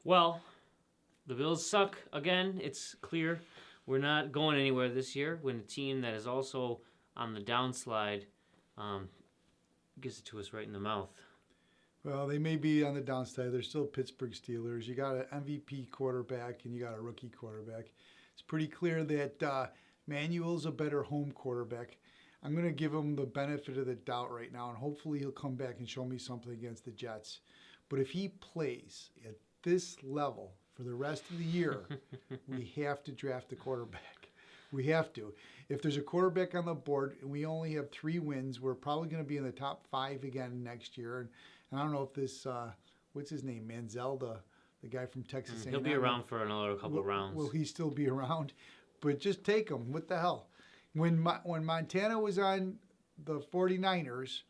Well, the Bills suck again. It's clear we're not going anywhere this year when a team that is also on the downslide gets it to us right in the mouth. Well, they may be on the downside. They're still Pittsburgh Steelers. You got an MVP quarterback and you got a rookie quarterback. It's pretty clear that Manuel's a better home quarterback. I'm going to give him the benefit of the doubt right now, and hopefully he'll come back and show me something against the Jets. But if he plays at this level for the rest of the year, we have to draft a quarterback. We have to. If there's a quarterback on the board and we only have 3 wins, we're probably going to be in the top 5 again next year. And I don't know if this, what's his name, Manziel, the guy from Texas A&M. He'll be around for another couple rounds. Will he still be around? But just take him. What the hell? When Montana was on the 49ers,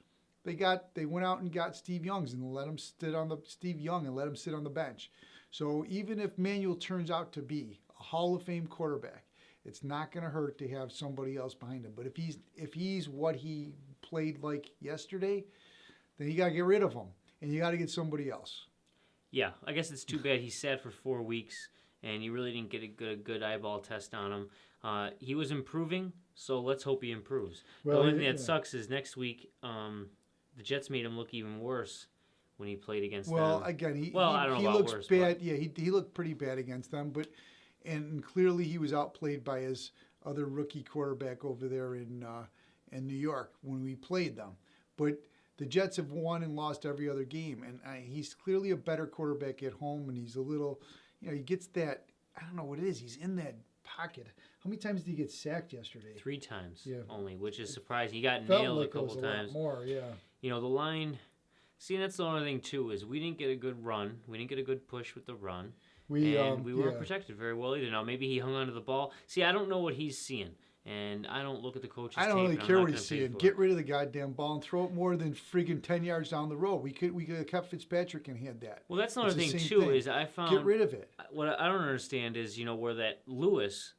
they went out and got Steve Young and let him sit on the bench. So even if Manuel turns out to be a Hall of Fame quarterback, it's not going to hurt to have somebody else behind him. But if he's what he played like yesterday, then you got to get rid of him and you got to get somebody else. Yeah, I guess it's too bad he sat for 4 weeks and you really didn't get a good eyeball test on him. He was improving, so let's hope he improves. Well, the only thing that sucks is next week the Jets made him look even worse when he played against them. Well, again, he looks worse, bad. Yeah, he looked pretty bad against them, and clearly he was outplayed by his other rookie quarterback over there in New York when we played them. But the Jets have won and lost every other game, and he's clearly a better quarterback at home, and he's a little, he gets that, I don't know what it is, he's in that pocket. How many times did he get sacked yesterday? 3 times yeah. only, which is surprising. He got Felt nailed like a couple times. More, yeah. The line. See, that's the only thing too is we didn't get a good run. We didn't get a good push with the run, we weren't protected very well either. Now maybe he hung onto the ball. See, I don't know what he's seeing, and I don't look at the coach's I don't tape, really care what he's seeing. Get rid of the goddamn ball and throw it more than friggin' 10 yards down the road. We could have kept Fitzpatrick and had that. Well, that's another thing too. Is I found get rid of it. What I don't understand is where that Lewis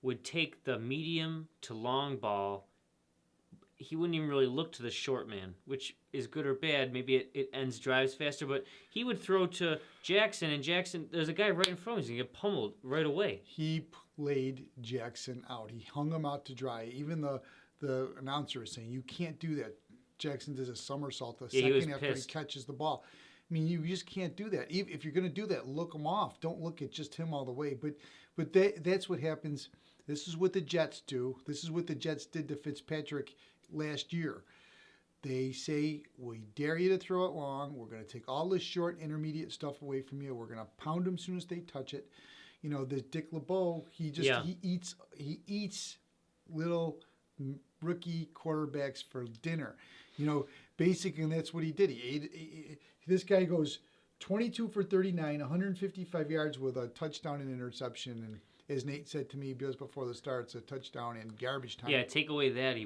would take the medium to long ball. He wouldn't even really look to the short man, which is good or bad. Maybe it ends drives faster, but he would throw to Jackson, and Jackson, there's a guy right in front of him. He's going to get pummeled right away. He played Jackson out. He hung him out to dry. Even the announcer is saying, you can't do that. Jackson does a somersault the second after he catches the ball. I mean, you just can't do that. If you're going to do that, look him off. Don't look at just him all the way. But that's what happens. This is what the Jets do. This is what the Jets did to Fitzpatrick last year. They say, we dare you to throw it long. We're going to take all this short, intermediate stuff away from you. We're going to pound them as soon as they touch it. This Dick LeBeau, he eats little rookie quarterbacks for dinner. Basically, and that's what he did. This guy goes 22 for 39, 155 yards with a touchdown and interception, and as Nate said to me just before the start, it's a touchdown in garbage time. Yeah, take away that.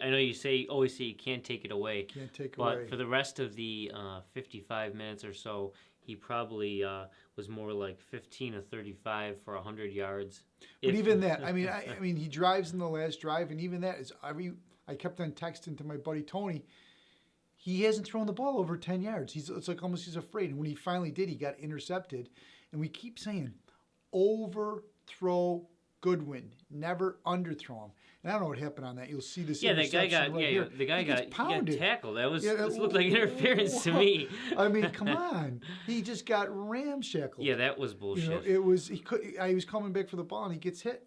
I know you always say you can't take it away. Can't take away. But for the rest of the 55 minutes or so, he probably was more like 15 or 35 for 100 yards. But even that, I mean, he drives in the last drive, and even that is I kept on texting to my buddy Tony. He hasn't thrown the ball over 10 yards. It's like almost he's afraid. And when he finally did, he got intercepted. And we keep saying, overthrow Goodwin, never underthrow him. And I don't know what happened on that. You'll see this. Yeah, the guy got tackled. This looked like interference to me. I mean, come on. He just got ramshackled. Yeah, that was bullshit. He was coming back for the ball and he gets hit.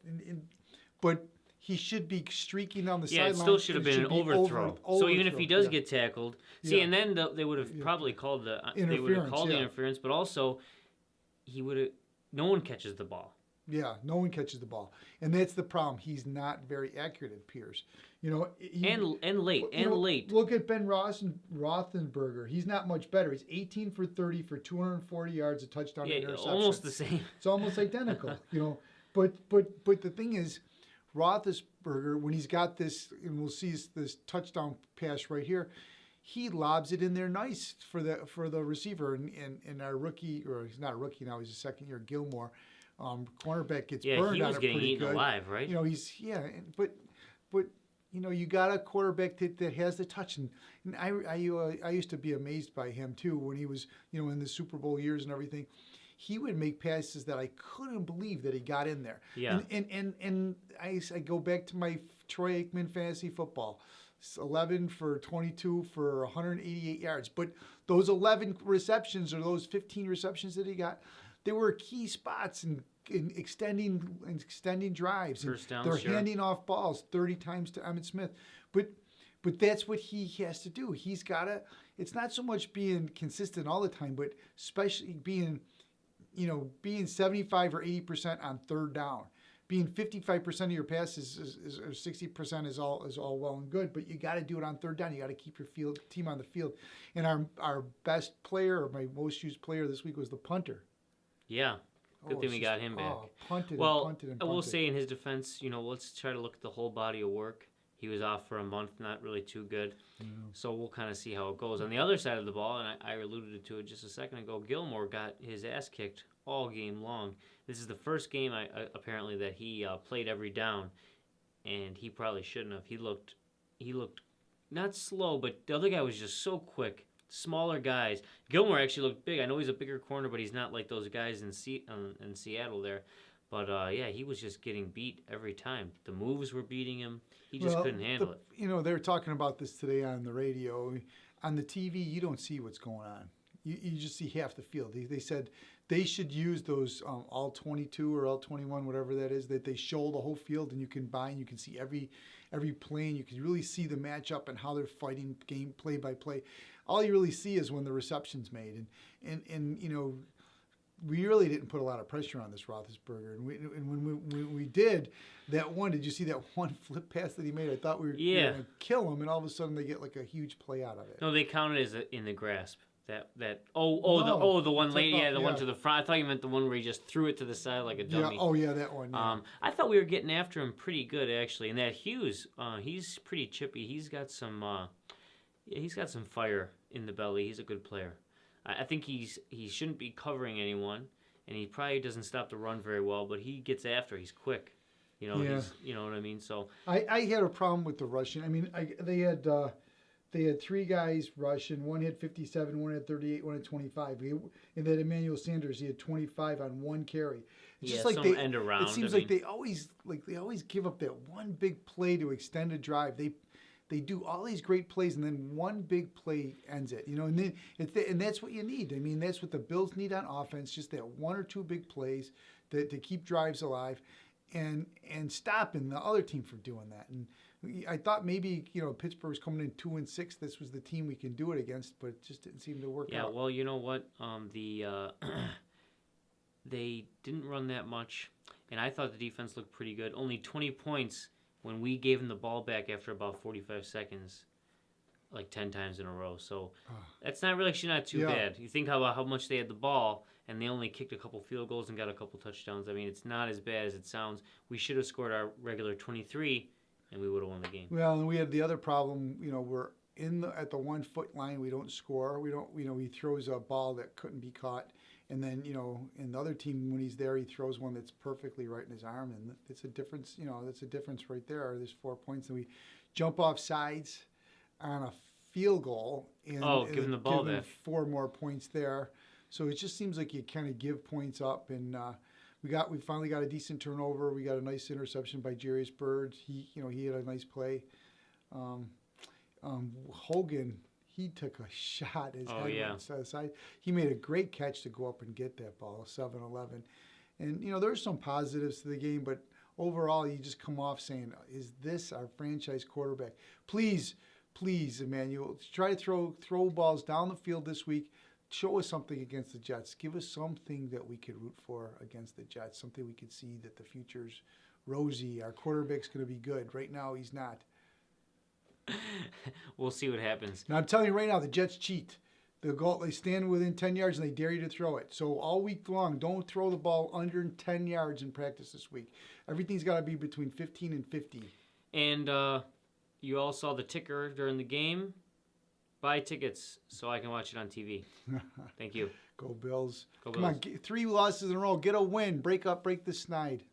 But he should be streaking down the sideline. Yeah, it still should have been an overthrow. So even if he does get tackled, and then they would have probably called the interference, but also no one catches the ball. Yeah, no one catches the ball, and that's the problem. He's not very accurate. It appears, and late. Look at Ben Roethlisberger. He's not much better. He's 18 for 30 for 240 yards, a touchdown, and interception. Almost the same. It's almost identical. But the thing is, Roethlisberger, when he's got this, and we'll see this touchdown pass right here, he lobs it in there nice for the receiver, and our rookie, or he's not a rookie now, he's a second year, Gilmore. Cornerback gets burned on it pretty good. Yeah, he was getting eaten alive, right? But you got a quarterback that has the touch, and I used to be amazed by him too when he was in the Super Bowl years and everything. He would make passes that I couldn't believe that he got in there. Yeah. And I go back to my Troy Aikman fantasy football. 11 for 22 for 188 yards. But those 11 receptions or those 15 receptions that he got, they were key spots in extending drives. First down, they're handing off balls 30 times to Emmitt Smith. But that's what he has to do. He's got to, it's not so much being consistent all the time, but especially being 75 or 80% on third down. Being 55% of your passes or 60% is all well and good, but you got to do it on third down. You got to keep your team on the field. And our best player, or my most used player this week, was the punter. Yeah, good thing we got him back. Punted. I will say in his defense, let's try to look at the whole body of work. He was off for a month, not really too good. So we'll kind of see how it goes. On the other side of the ball, and I alluded to it just a second ago, Gilmore got his ass kicked all game long. This is the first game apparently that he played every down, and he probably shouldn't have. He looked not slow, but the other guy was just so quick. Smaller guys. Gilmore actually looked big. I know he's a bigger corner, but he's not like those guys in Seattle there. But yeah, he was just getting beat every time. The moves were beating him. He just couldn't handle it. They were talking about this today on the radio. On the TV, you don't see what's going on. You just see half the field. They said they should use those all 22 or all 21, whatever that is, that they show the whole field, and you can see every play, and you can really see the matchup and how they're fighting game play by play. All you really see is when the reception's made, and we really didn't put a lot of pressure on this Roethlisberger. And when we did that one, did you see that one flip pass that he made? I thought we were going to kill him, and all of a sudden they get like a huge play out of it. No, they counted as in the grasp. The one late, the one to the front. I thought you meant the one where he just threw it to the side like a dummy. That one. Yeah. I thought we were getting after him pretty good actually. And that Hughes, he's pretty chippy. He's got some fire in the belly. He's a good player. I think he shouldn't be covering anyone, and he probably doesn't stop the run very well. But he gets after. He's quick. You know what I mean. So I had a problem with the rushing. I mean, they had three guys rushing. One had 57, one had 38, one had 25. And then Emmanuel Sanders, he had 25 on one carry. It's just like they end around. It seems like they always give up that one big play to extend a drive. They do all these great plays, and then one big play ends it. And that's what you need. I mean, that's what the Bills need on offense, just that one or two big plays to keep drives alive and stopping the other team from doing that. And I thought maybe, Pittsburgh's coming in 2-6. This was the team we can do it against, but it just didn't seem to work out. Yeah, well, you know what? They didn't run that much, and I thought the defense looked pretty good. Only 20 points when we gave them the ball back after about 45 seconds, like 10 times in a row. So that's actually not too bad. You think about how much they had the ball, and they only kicked a couple field goals and got a couple touchdowns. I mean, it's not as bad as it sounds. We should have scored our regular 23, and we would have won the game. Well, and we had the other problem. We're at the 1 foot line. We don't score. He throws a ball that couldn't be caught. And then, in the other team, when he's there, he throws one that's perfectly right in his arm. And it's a difference, that's a difference right there. There's 4 points. And we jump off sides on a field goal. And give him the ball back. 4 more points there. So it just seems like you kind of give points up. And we finally got a decent turnover. We got a nice interception by Jarius Byrd. He had a nice play. Hogan, he took a shot. His head went to the side. He made a great catch to go up and get that ball, 7-11. And, there's some positives to the game, but overall, you just come off saying, is this our franchise quarterback? Please, Emmanuel, try to throw balls down the field this week. Show us something against the Jets. Give us something that we could root for against the Jets, something we could see that the future's rosy. Our quarterback's going to be good. Right now, he's not. We'll see what happens. Now, I'm telling you right now, the Jets cheat. They stand within 10 yards and they dare you to throw it. So all week long, don't throw the ball under 10 yards in practice this week. Everything's got to be between 15 and 50. And you all saw the ticker during the game. Buy tickets so I can watch it on TV. Thank you. Go Bills. Go Come Bills. on, 3 losses in a row. Get a win. Break the snide.